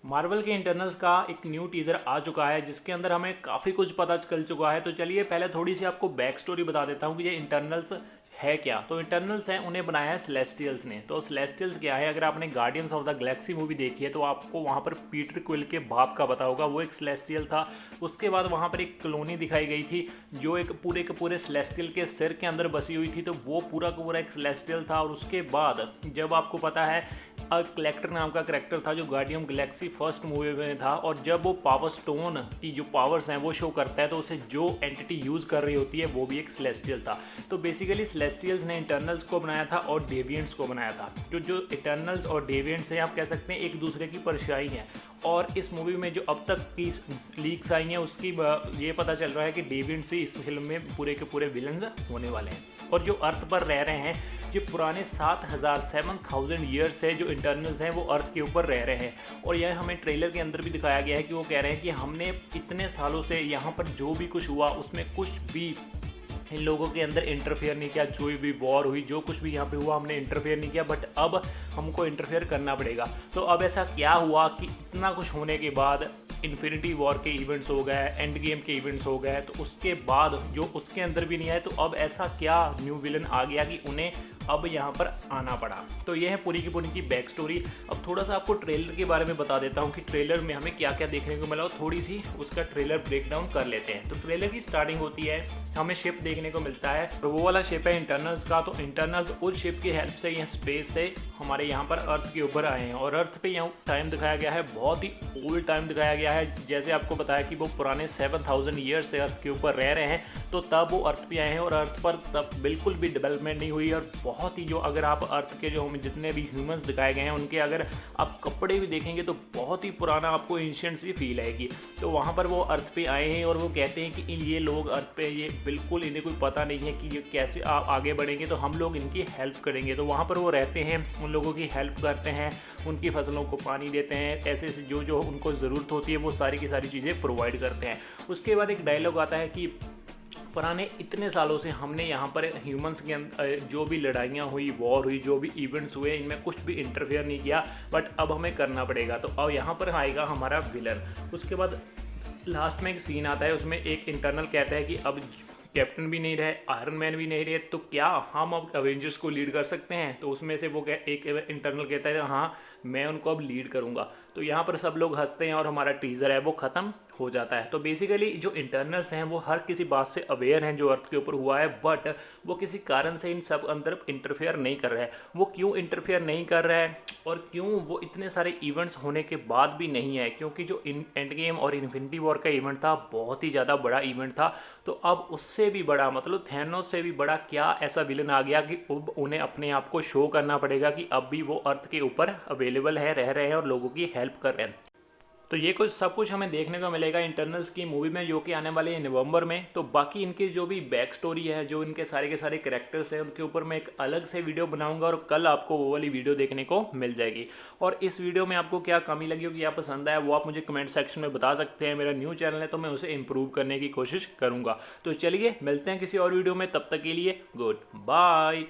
Marvel के internals का एक न्यू टीज़र आ चुका है जिसके अंदर हमें काफ़ी कुछ पता चल चुका है। तो चलिए पहले थोड़ी सी आपको बैक स्टोरी बता देता हूँ कि ये इंटरनल्स है क्या। तो इंटरनल्स हैं, उन्हें बनाया है सेलेस्टियल्स ने। तो सेलेस्टियल्स क्या है, अगर आपने guardians of the Galaxy movie देखी है तो आपको वहाँ पर पीटर क्विल के बाप का पता होगा, वो एक सेलेस्टियल था। उसके बाद वहाँ पर एक कॉलोनी दिखाई गई थी जो एक के पूरे सेलेस्टियल के सिर के अंदर बसी हुई थी, तो वो पूरा का पूरा एक सेलेस्टियल था। और उसके बाद जब आपको पता है कलेक्टर नाम का करेक्टर था जो गार्डियन गैलेक्सी फर्स्ट मूवी में था, और जब वो पावर स्टोन की जो पावर्स हैं वो शो करता है तो उसे जो एंटिटी यूज़ कर रही होती है वो भी एक सेलेस्टियल था। तो बेसिकली सेलेस्टियल्स ने इंटरनल्स को बनाया था और डेविएंट्स को बनाया था। जो इंटरनल्स और डेविएंट्स हैं, आप कह सकते हैं एक दूसरे की परछाई हैं। और इस मूवी में जो अब तक की लीक्स आई हैं उसकी ये पता चल रहा है कि डेविएंट्स ही इस फिल्म में पूरे के पूरे विलन्स होने वाले हैं। और जो अर्थ पर रह रहे हैं, जो पुराने 7,000 ईयर्स से जो इंटरनल्स हैं वो अर्थ के ऊपर रह रहे हैं। और यह हमें ट्रेलर के अंदर भी दिखाया गया है कि वो कह रहे हैं कि हमने इतने सालों से यहाँ पर जो भी कुछ हुआ उसमें कुछ भी इन लोगों के अंदर इंटरफेयर नहीं किया। जो भी वॉर हुई, जो कुछ भी यहाँ पे हुआ, हमने इंटरफेयर नहीं किया, बट अब हमको इंटरफेयर करना पड़ेगा। तो अब ऐसा क्या हुआ कि इतना कुछ होने के बाद इन्फिनिटी वॉर के इवेंट्स हो गए, एंड गेम के इवेंट्स हो गए, तो उसके बाद जो उसके अंदर भी नहीं आए, तो अब ऐसा क्या न्यू विलन आ गया कि उन्हें अब यहाँ पर आना पड़ा। तो ये है पूरी की बैक स्टोरी। अब थोड़ा सा आपको ट्रेलर के बारे में बता देता हूँ कि ट्रेलर में हमें क्या क्या देखने को मिला, और थोड़ी सी उसका ट्रेलर ब्रेकडाउन कर लेते हैं। तो ट्रेलर की स्टार्टिंग होती है, हमें शिप देखने को मिलता है, और वो वाला शिप है इंटरनल्स का। तो इंटरनल्स उस शिप की हेल्प से यहाँ स्पेस से हमारे यहाँ पर अर्थ के ऊपर आए हैं। और अर्थ पे यहाँ टाइम दिखाया गया है, बहुत ही ओल्ड टाइम दिखाया गया है। जैसे आपको बताया कि वो पुराने 7,000 ईयर्स से अर्थ के ऊपर रह रहे हैं, तो तब वो अर्थ पे आए हैं। और अर्थ पर तब बिल्कुल भी डेवलपमेंट नहीं हुई, और बहुत ही जो अगर आप अर्थ के जो जितने भी ह्यूमंस दिखाए गए हैं उनके अगर आप कपड़े भी देखेंगे तो बहुत ही पुराना आपको एंशिएंट सी फील आएगी। तो वहाँ पर वो अर्थ पे आए हैं और वो कहते हैं कि ये लोग अर्थ पे, ये बिल्कुल इन्हें कोई पता नहीं है कि ये कैसे आगे बढ़ेंगे, तो हम लोग इनकी हेल्प करेंगे। तो वहाँ पर वो रहते हैं, उन लोगों की हेल्प करते हैं, उनकी फसलों को पानी देते हैं, ऐसे ऐसे जो जो उनको ज़रूरत होती है वो सारी की सारी चीज़ें प्रोवाइड करते हैं। उसके बाद एक डायलॉग आता है कि पुराने इतने सालों से हमने यहाँ पर ह्यूमंस के अंदर जो भी लड़ाइयाँ हुई, वॉर हुई, जो भी इवेंट्स हुए, इनमें कुछ भी इंटरफेयर नहीं किया, बट अब हमें करना पड़ेगा। तो अब यहाँ पर आएगा हमारा विलन। उसके बाद लास्ट में एक सीन आता है, उसमें एक इंटरनल कहता है कि अब कैप्टन भी नहीं रहे, आयरन मैन भी नहीं रहे, तो क्या हम अब अवेंजर्स को लीड कर सकते हैं। तो उसमें से वो एक इंटरनल कहता है हाँ मैं उनको अब लीड करूँगा। तो यहाँ पर सब लोग हंसते हैं और हमारा टीज़र है वो ख़त्म हो जाता है। तो बेसिकली जो इंटरनल्स हैं वो हर किसी बात से अवेयर हैं जो अर्थ के ऊपर हुआ है, बट वो किसी कारण से इन सब अंदर इंटरफेयर नहीं कर रहा है। वो क्यों इंटरफेयर नहीं कर रहा है और क्यों वो इतने सारे इवेंट्स होने के बाद भी नहीं है, क्योंकि जो एंड गेम और इन्फिनिटी वॉर का इवेंट था बहुत ही ज़्यादा बड़ा इवेंट था। तो अब उससे भी बड़ा, मतलब थैनोस से भी बड़ा क्या ऐसा विलन आ गया कि अब उन्हें अपने आप को शो करना पड़ेगा कि अब भी वो अर्थ के ऊपर अवेलेबल है, रह रहे हैं और लोगों की हेल्प कर रहे हैं। तो ये कुछ सब कुछ हमें देखने को मिलेगा इंटरनल्स की मूवी में, जो कि आने वाले नवंबर में। तो बाकी इनकी जो भी बैक स्टोरी है, जो इनके सारे के सारे कैरेक्टर्स हैं, उनके ऊपर मैं एक अलग से वीडियो बनाऊंगा और कल आपको वो वाली वीडियो देखने को मिल जाएगी। और इस वीडियो में आपको क्या कमी लगी हो, क्या पसंद आया, वो आप मुझे कमेंट सेक्शन में बता सकते हैं। मेरा न्यू चैनल है तो मैं उसे इम्प्रूव करने की कोशिश करूँगा। तो चलिए मिलते हैं किसी और वीडियो में, तब तक के लिए गुड बाय।